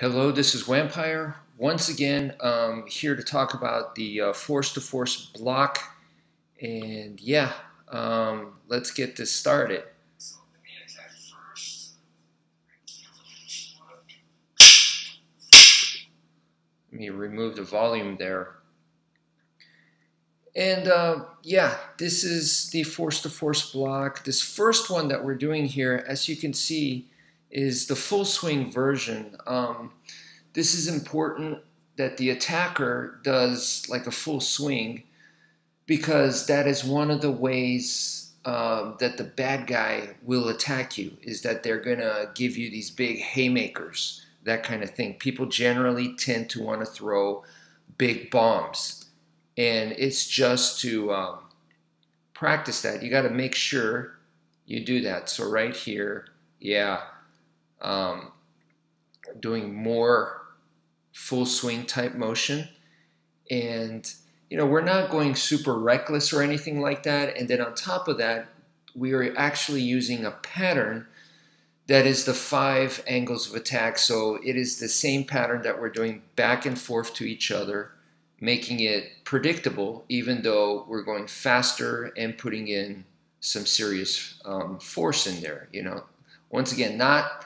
Hello, this is wmpyr. Once again, here to talk about the force-to-force block. And yeah, let's get this started. Let me remove the volume there. And yeah, this is the force-to-force block. This first one that we're doing here, as you can see, is the full swing version. This is important that the attacker does like a full swing, because that is one of the ways that the bad guy will attack you, is that they're gonna give you these big haymakers, that kind of thing. People generally tend to want to throw big bombs, and it's just to practice that. You got to make sure you do that. So right here, yeah, doing more full swing type motion. And you know, we're not going super reckless or anything like that. And then on top of that, we are actually using a pattern that is the 5 angles of attack. So it is the same pattern that we're doing back and forth to each other, making it predictable, even though we're going faster and putting in some serious force in there. You know, once again, not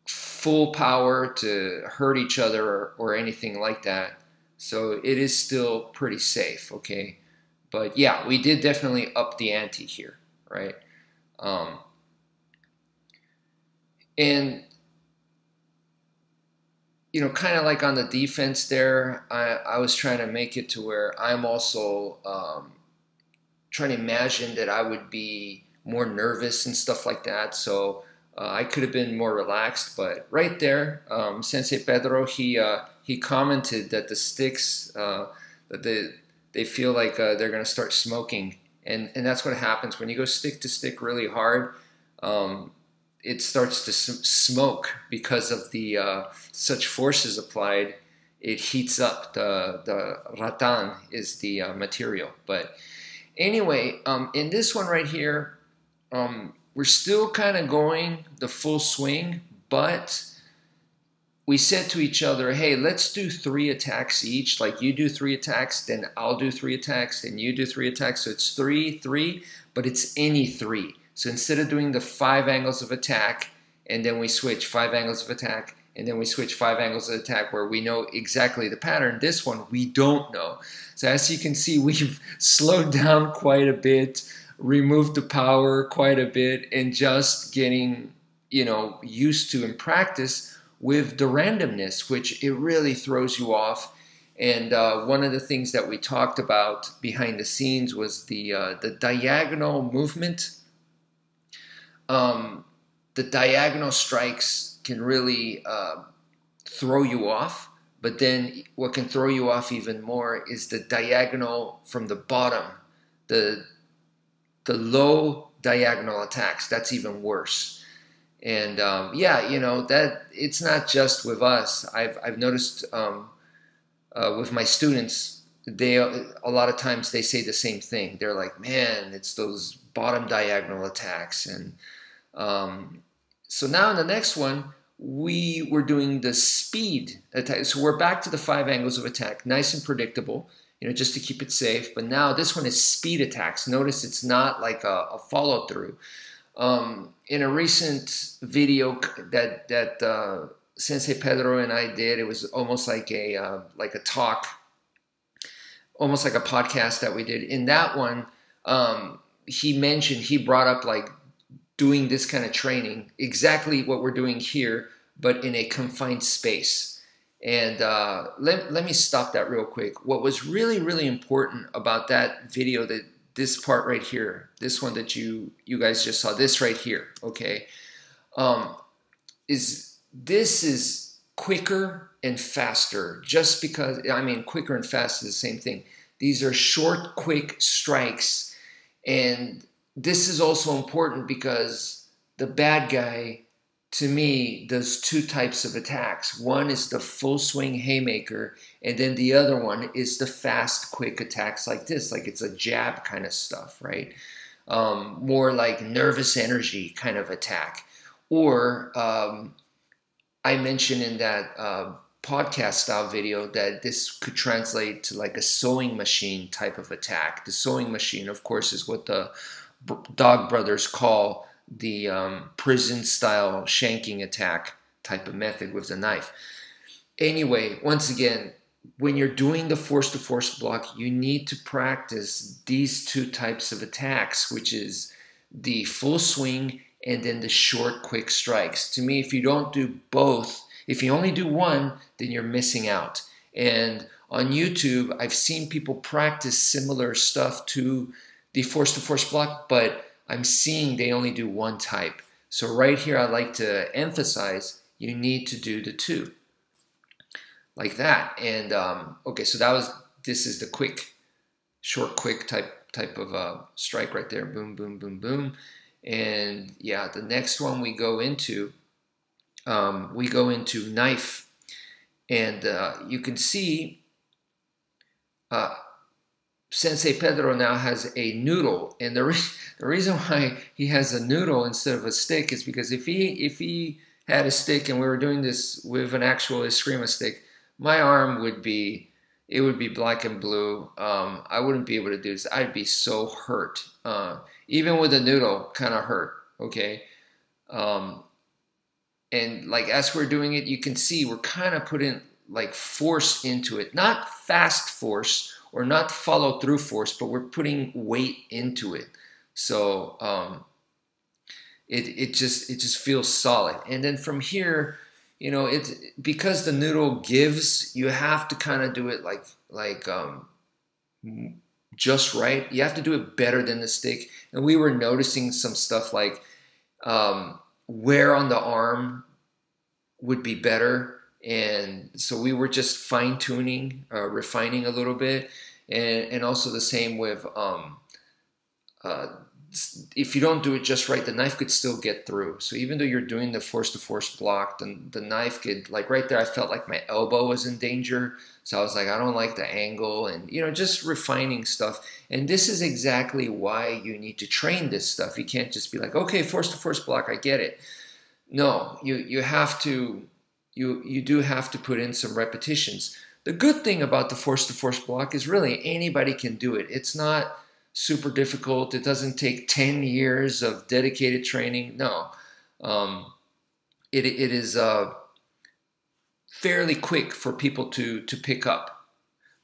full power to hurt each other or anything like that. So it is still pretty safe, okay? But yeah, we did definitely up the ante here, right? And, you know, kind of like on the defense there, I was trying to make it to where I'm also trying to imagine that I would be more nervous and stuff like that. So I could have been more relaxed, but right there, Sensei Pedro, he commented that the sticks, that they feel like they're going to start smoking, and that's what happens when you go stick to stick really hard. It starts to smoke because of the such forces applied. It heats up. The rattan is the material. But anyway, in this one right here, we're still kind of going the full swing, but we said to each other, hey, let's do 3 attacks each. Like, you do 3 attacks, then I'll do 3 attacks, then you do 3 attacks. So it's 3, 3, but it's any 3. So instead of doing the 5 angles of attack, and then we switch 5 angles of attack, and then we switch 5 angles of attack where we know exactly the pattern, this one we don't know. So as you can see, we've slowed down quite a bit, removed the power quite a bit, and just getting, you know, used to in practice with the randomness, which it really throws you off. And one of the things that we talked about behind the scenes was the diagonal movement. The diagonal strikes can really throw you off, but then what can throw you off even more is the diagonal from the bottom, the low diagonal attacks. That's even worse. And yeah, you know, that it's not just with us. I've noticed with my students, a lot of times they say the same thing. They're like, man, it's those bottom diagonal attacks. And so now in the next one, we were doing the speed attack. So we're back to the 5 angles of attack, nice and predictable, you know, just to keep it safe. But now this one is speed attacks. Notice it's not like a follow through. In a recent video that Sensei Pedro and I did, it was almost like a talk, almost like a podcast that we did. In that one, he brought up like doing this kind of training, exactly what we're doing here, but in a confined space. And let me stop that real quick. What was really, really important about that video, that this part right here, this one that you guys just saw, this right here, okay, is this is quicker and faster, just because, I mean, quicker and fast is the same thing. These are short, quick strikes. And this is also important because the bad guy, to me, does 2 types of attacks. One is the full swing haymaker, and then the other one is the fast, quick attacks like this, like it's a jab kind of stuff, right? More like nervous energy kind of attack. Or I mentioned in that podcast style video that this could translate to like a sewing machine type of attack. The sewing machine, of course, is what the Dog Brothers call the prison style shanking attack type of method with the knife. Anyway, once again, when you're doing the force to force block, you need to practice these two types of attacks, which is the full swing and then the short, quick strikes. To me, if you don't do both, if you only do one, then you're missing out. And on YouTube, I've seen people practice similar stuff to the force to force block, but I'm seeing they only do one type. So right here, I like to emphasize you need to do the two, like that. And okay, so this is the quick, short, quick type of strike right there. Boom, boom, boom, boom. And yeah, the next one we go into knife, and you can see Sensei Pedro now has a noodle, and the reason why he has a noodle instead of a stick is because if he had a stick and we were doing this with an actual Escrima stick, my arm would be black and blue. I wouldn't be able to do this. I'd be so hurt. Even with a noodle, kind of hurt. Okay. And like as we're doing it, you can see we're kind of putting like force into it, not fast force or not follow through force, but we're putting weight into it. So it just feels solid. And then from here, you know, it's because the noodle gives, you have to kind of do it like just right. You have to do it better than the stick. And we were noticing some stuff like where on the arm would be better. And so we were just fine-tuning, refining a little bit. And also the same with if you don't do it just right, the knife could still get through. So even though you're doing the force-to-force block, the knife could, like right there, I felt like my elbow was in danger. So I was like, I don't like the angle, and, you know, just refining stuff. And this is exactly why you need to train this stuff. You can't just be like, okay, force-to-force block, I get it. No, you have to, you do have to put in some repetitions. The good thing about the force-to-force block is really anybody can do it. It's not super difficult. It doesn't take 10 years of dedicated training. No, it is fairly quick for people to pick up.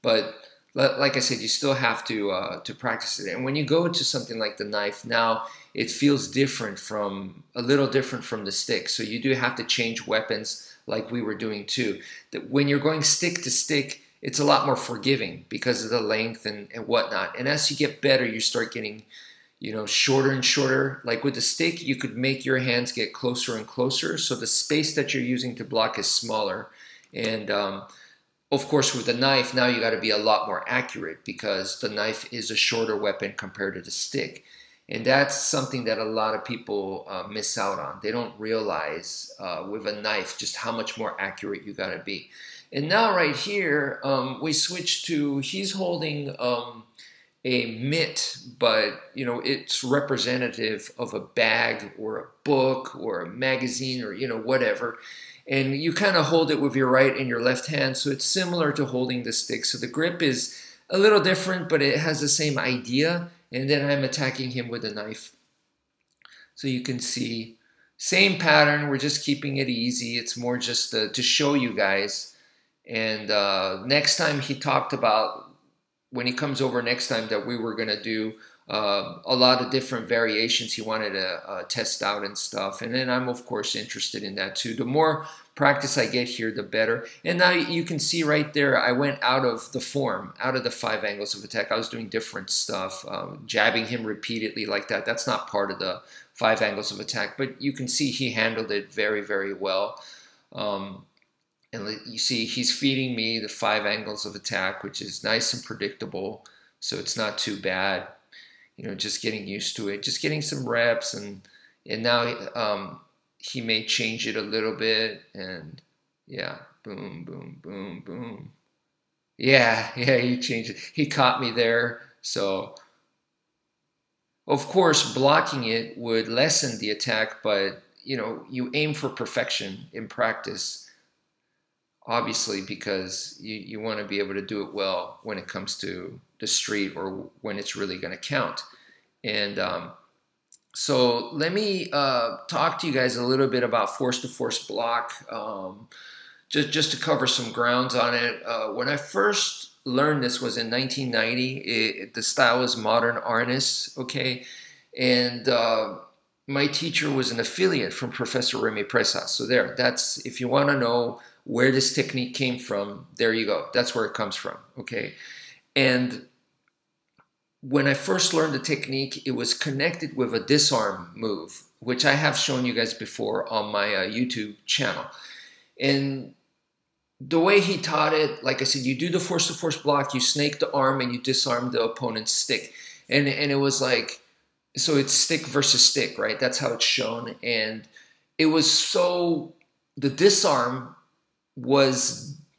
But like I said, you still have to practice it. And when you go to something like the knife, now it feels different a little different from the stick. So you do have to change weapons like we were doing too. That when you're going stick to stick, it's a lot more forgiving because of the length and whatnot. And as you get better, you start getting, you know, shorter and shorter. Like with the stick, you could make your hands get closer and closer. So the space that you're using to block is smaller. And of course, with the knife, now you got to be a lot more accurate because the knife is a shorter weapon compared to the stick. And that's something that a lot of people miss out on. They don't realize with a knife just how much more accurate you got to be. And now right here, we switch to, he's holding a mitt, but you know, it's representative of a bag or a book or a magazine or, you know, whatever. And you kind of hold it with your right and your left hand. So it's similar to holding the stick. So the grip is a little different, but it has the same idea. And then I'm attacking him with a knife. So you can see, same pattern. We're just keeping it easy. It's more just to show you guys. And next time he talked about, when he comes over next time, that we were going to do a lot of different variations he wanted to test out and stuff. And then I'm, of course, interested in that too. The more practice I get here, the better. And now you can see right there, I went out of the form, out of the 5 angles of attack. I was doing different stuff, jabbing him repeatedly like that. That's not part of the 5 angles of attack, but you can see he handled it very, very well. And you see he's feeding me the 5 angles of attack, which is nice and predictable. So it's not too bad. You know, just getting used to it, just getting some reps, and now he may change it a little bit, and yeah, boom, boom, boom, boom. Yeah, he changed it. He caught me there. So, of course, blocking it would lessen the attack, but you aim for perfection in practice, obviously, because you want to be able to do it well when it comes to the street or when it's really going to count. And so let me talk to you guys a little bit about force-to-force block, just to cover some grounds on it. When I first learned this was in 1990. The style is modern arnis, okay? And my teacher was an affiliate from Professor Remy Presas. So that's, if you want to know where this technique came from, there you go. That's where it comes from, okay? And when I first learned the technique, it was connected with a disarm move, which I have shown you guys before on my YouTube channel. And the way he taught it, like I said, you do the force-to-force block, you snake the arm, and you disarm the opponent's stick. And it was like, so it's stick versus stick, right? That's how it's shown. And it was so, the disarm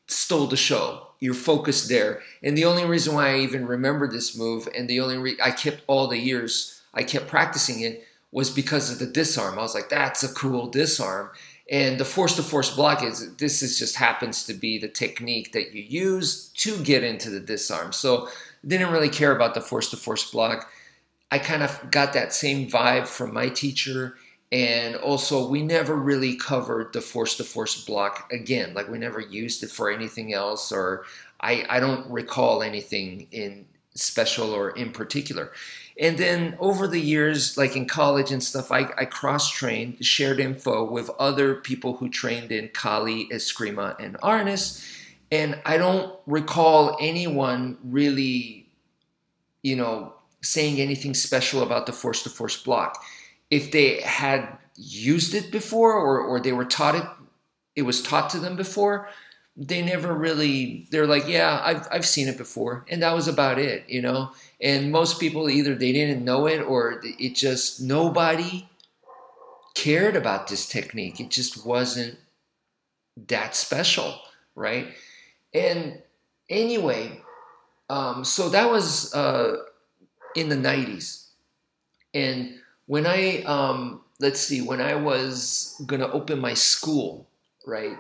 stole the show. You're focused there. And the only reason why I even remember this move, and the only I kept all the years I kept practicing it, was because of the disarm. I was like, that's a cool disarm. And the force-to-force block just happens to be the technique that you use to get into the disarm. So didn't really care about the force-to-force block. I kind of got that same vibe from my teacher. And also, we never really covered the force-to-force block again. Like, we never used it for anything else, or I don't recall anything in special or in particular. And then over the years, like in college and stuff, I cross-trained, shared info with other people who trained in Kali, Escrima, and Arnis. And I don't recall anyone really, saying anything special about the force-to-force block. If they had used it before, or they were taught it was taught to them before, they never really, they're like, yeah, I've seen it before. And that was about it, And most people, either they didn't know it, or it just, nobody cared about this technique. It just wasn't that special, right? And anyway, so that was in the 90s. And when when I was going to open my school, right?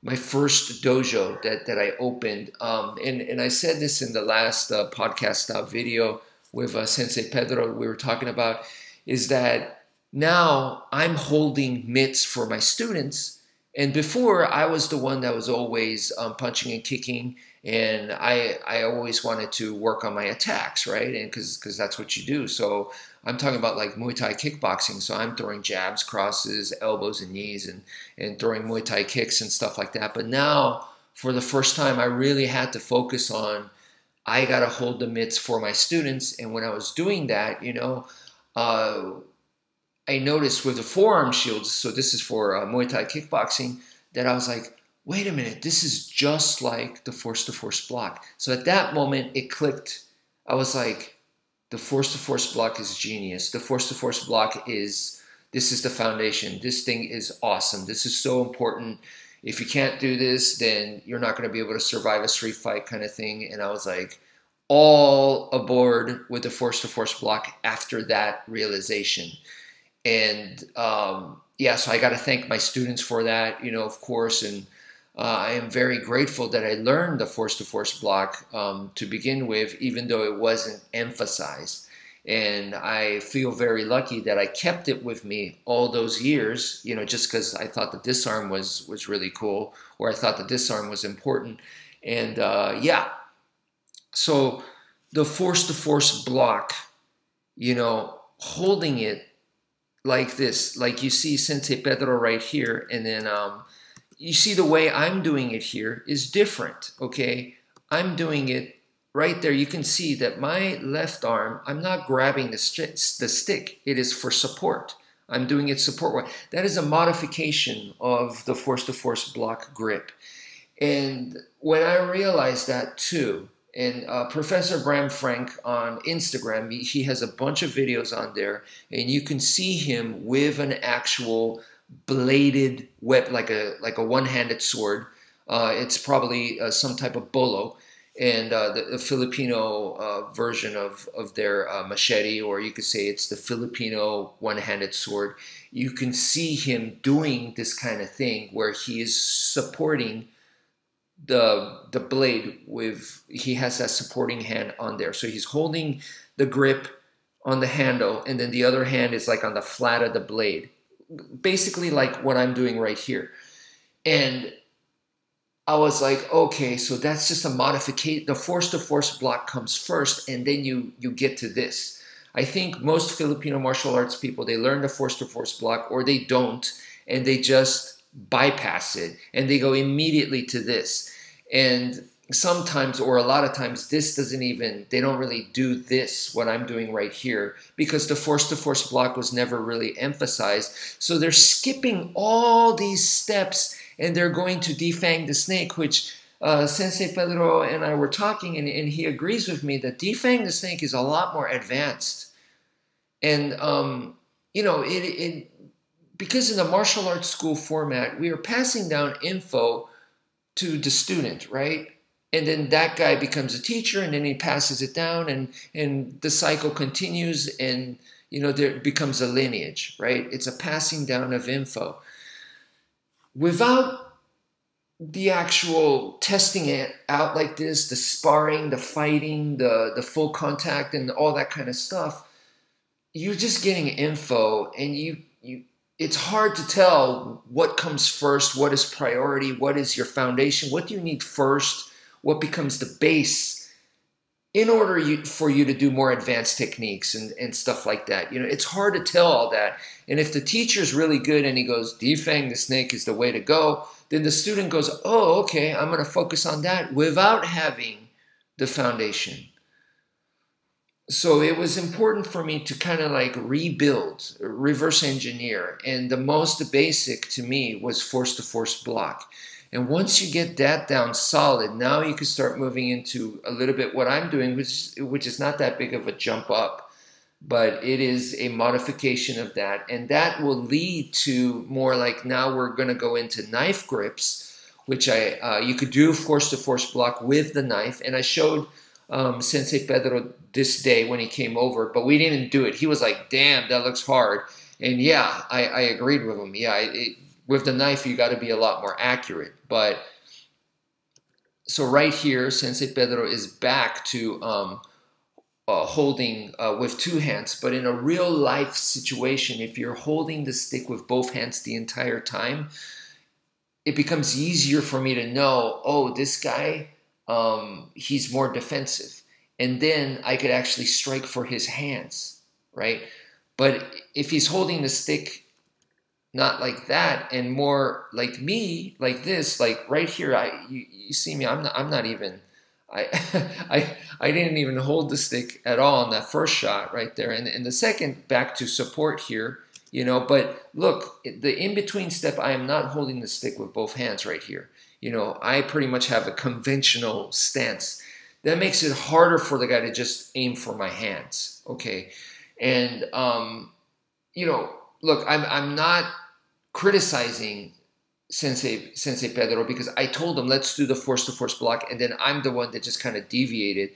My first dojo that I opened, and I said this in the last podcast video with Sensei Pedro we were talking about, is that now I'm holding mitts for my students, and before I was the one that was always punching and kicking, and I always wanted to work on my attacks, right? And because that's what you do. So I'm talking about like Muay Thai kickboxing. So I'm throwing jabs, crosses, elbows, and knees, and throwing Muay Thai kicks and stuff like that. But now, for the first time, I really had to focus on, I got to hold the mitts for my students. And when I was doing that, I noticed with the forearm shields, so this is for Muay Thai kickboxing, that I was like, wait a minute, this is just like the force-to-force block. So at that moment, it clicked. I was like, the force-to-force block is genius. The force-to-force block this is the foundation. This thing is awesome. This is so important. If you can't do this, then you're not going to be able to survive a street fight kind of thing. And I was like, all aboard with the force-to-force block after that realization. And yeah, so I got to thank my students for that, of course. And I am very grateful that I learned the force-to-force block to begin with, even though it wasn't emphasized. And I feel very lucky that I kept it with me all those years, just because I thought the disarm was really cool, or I thought the disarm was important. And yeah, so the force-to-force block, holding it like this, like you see Sensei Pedro right here, and then you see the way I'm doing it here is different, okay? I'm doing it right there. You can see that my left arm, I'm not grabbing the stick. It is for support. I'm doing it support. That is a modification of the force-to-force block grip. And when I realized that too, and Professor Bram Frank on Instagram, he has a bunch of videos on there, and you can see him with an actual bladed whip, like a one-handed sword. It's probably some type of bolo, and the Filipino version of their machete, or you could say it's the Filipino one-handed sword. You can see him doing this kind of thing where he is supporting the blade with, he has that supporting hand on there. So he's holding the grip on the handle, and then the other hand is like on the flat of the blade, basically like what I'm doing right here. And I was like, okay, so that's just a modification. The force-to-force block comes first, and then you get to this. I think most Filipino martial arts people, they learn the force-to-force block, or they don't, and they just bypass it, and they go immediately to this. And sometimes, or a lot of times, this doesn't even, they don't really do this, what I'm doing right here, because the force-to-force block was never really emphasized. So they're skipping all these steps, and they're going to defang the snake, which Sensei Pedro and I were talking, and he agrees with me that defang the snake is a lot more advanced. And, you know, because in the martial arts school format, we are passing down info to the student, right? And then that guy becomes a teacher, and then he passes it down, and the cycle continues, and, you know, there becomes a lineage, right? It's a passing down of info. Without the actual testing it out like this, the sparring, the fighting, the full contact, and all that kind of stuff, you're just getting info, and it's hard to tell what comes first, what is priority, what is your foundation, what do you need first, what becomes the base in order for you to do more advanced techniques and stuff like that. You know, it's hard to tell all that. And if the teacher's really good and he goes, defang the snake is the way to go, then the student goes, oh, okay, I'm going to focus on that without having the foundation. So it was important for me to kind of like rebuild, reverse engineer. And the most basic to me was force-to-force block. And once you get that down solid, now you can start moving into a little bit what I'm doing, which is not that big of a jump up, but it is a modification of that. And that will lead to more like, now we're going to go into knife grips, which you could do force-to-force block with the knife. And I showed Sensei Pedro this day when he came over, but we didn't do it. He was like, damn, that looks hard. And yeah, I agreed with him. Yeah, with the knife, you got to be a lot more accurate. But so right here, Sensei Pedro is back to holding with two hands. But in a real life situation, if you're holding the stick with both hands the entire time, it becomes easier for me to know, oh, this guy, he's more defensive. And then I could actually strike for his hands, right? But if he's holding the stick not like that, and more like me, like this, like right here, you see me, I'm not even, I didn't even hold the stick at all in that first shot right there. And the second, back to support here, you know, but look, the in-between step, I am not holding the stick with both hands right here. You know, I pretty much have a conventional stance. That makes it harder for the guy to just aim for my hands, okay? And, you know, look, I'm not criticizing Sensei Pedro, because I told him, let's do the force-to-force block, and then I'm the one that just kind of deviated.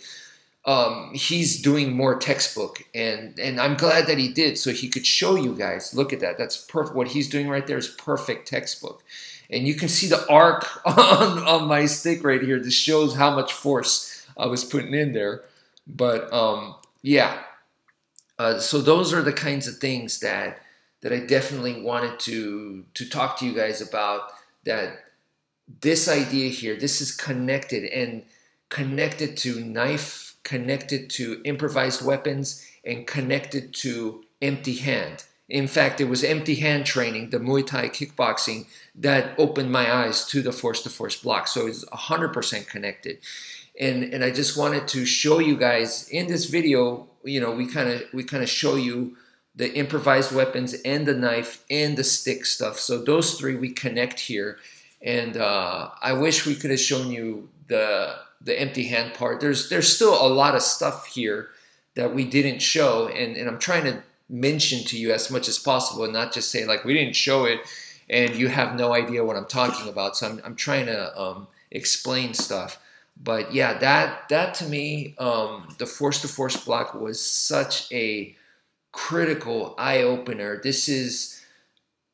He's doing more textbook, and I'm glad that he did, so he could show you guys. Look at that. That's perfect. What he's doing right there is perfect textbook. And you can see the arc on my stick right here. This shows how much force I was putting in there. But yeah, so those are the kinds of things that I definitely wanted to talk to you guys about, that this idea here, this is connected, and connected to knife, connected to improvised weapons, and connected to empty hand. In fact, it was empty hand training, the Muay Thai kickboxing, that opened my eyes to the force-to-force block. So it's 100% connected. And I just wanted to show you guys in this video, you know, we kind of show you the improvised weapons and the knife and the stick stuff. So those three we connect here. And I wish we could have shown you the empty hand part. There's still a lot of stuff here that we didn't show, and I'm trying to mention to you as much as possible, and not just say like we didn't show it and you have no idea what I'm talking about. So I'm trying to explain stuff. But yeah, that to me, the force to force block was such a critical eye opener. This is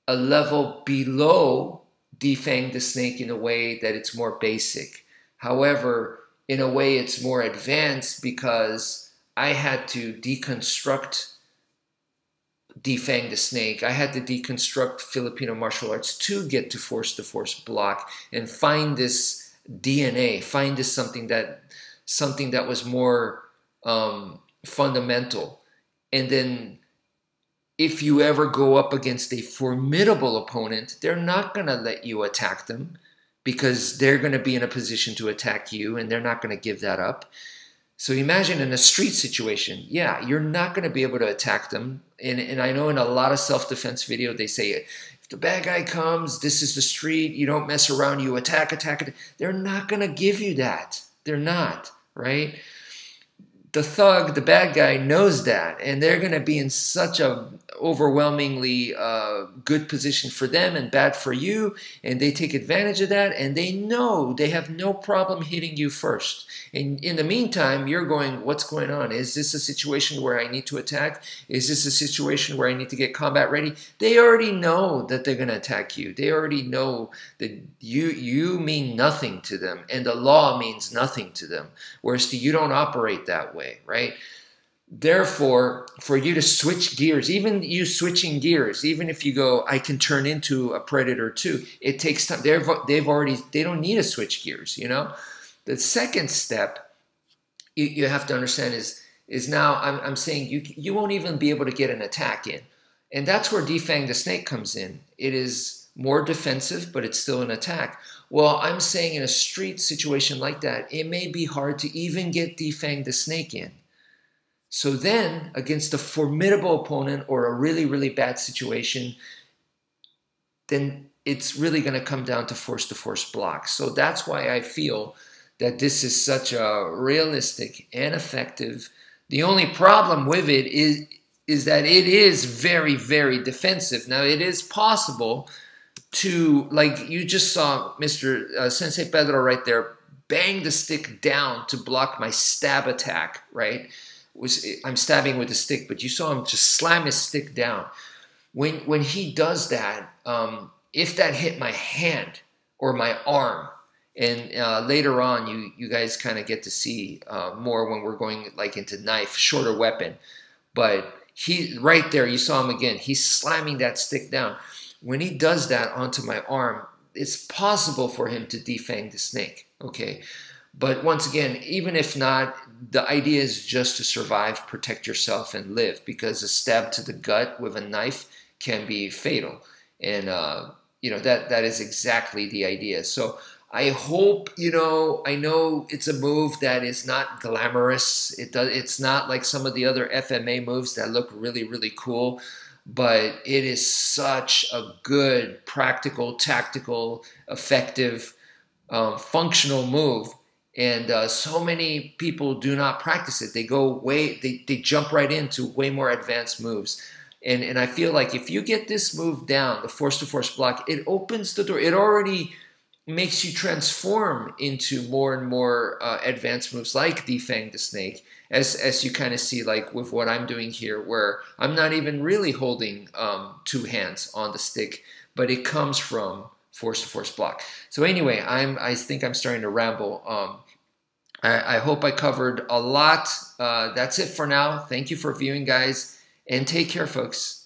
a level below defang the snake in a way that it's more basic. However, in a way it's more advanced because I had to deconstruct defang the snake. I had to deconstruct Filipino martial arts to get to force block and find this DNA, find this something that was more fundamental. And then if you ever go up against a formidable opponent, they're not going to let you attack them because they're going to be in a position to attack you and they're not going to give that up. So imagine in a street situation, yeah, you're not going to be able to attack them. And I know in a lot of self-defense video, they say, if the bad guy comes, this is the street, you don't mess around, you attack. They're not going to give you that. They're not, right? The thug, the bad guy, knows that, and they're going to be in such a overwhelmingly good position for them and bad for you, and they take advantage of that, and they know they have no problem hitting you first. And in the meantime, you're going, what's going on? Is this a situation where I need to attack? Is this a situation where I need to get combat ready? They already know that they're going to attack you. They already know that you mean nothing to them, and the law means nothing to them, whereas you don't operate that way, right? Therefore, for you to switch gears, even you switching gears, even if you go, I can turn into a predator too, it takes time. They don't need to switch gears, you know? The second step you have to understand is now I'm saying you won't even be able to get an attack in. And that's where defang the snake comes in. It is more defensive, but it's still an attack. Well, I'm saying in a street situation like that, it may be hard to even get defang the snake in. So then, against a formidable opponent or a really, really bad situation, then it's really going to come down to force block. So that's why I feel that this is such a realistic and effective. The only problem with it is that it is very, very defensive. Now, it is possible to, like you just saw Mr. Sensei Pedro right there, bang the stick down to block my stab attack, right? I'm stabbing with a stick, but you saw him just slam his stick down. When he does that, if that hit my hand or my arm, and later on you guys kind of get to see more when we're going like into knife, shorter weapon, but he right there, you saw him again, he's slamming that stick down. When he does that onto my arm, it's possible for him to defang the snake, okay? But once again, even if not, the idea is just to survive, protect yourself, and live, because a stab to the gut with a knife can be fatal. And, you know, that is exactly the idea. So I hope, you know, I know it's a move that is not glamorous. It's not like some of the other FMA moves that look really, really cool. But it is such a good, practical, tactical, effective, functional move. And so many people do not practice it. They go they jump right into way more advanced moves. And I feel like if you get this move down, the force-to-force block, it opens the door. It already makes you transform into more and more advanced moves like defang the snake, as you kind of see like with what I'm doing here, where I'm not even really holding two hands on the stick, but it comes from force-to-force block. So anyway, I think I'm starting to ramble. I hope I covered a lot. That's it for now. Thank you for viewing, guys, and take care, folks.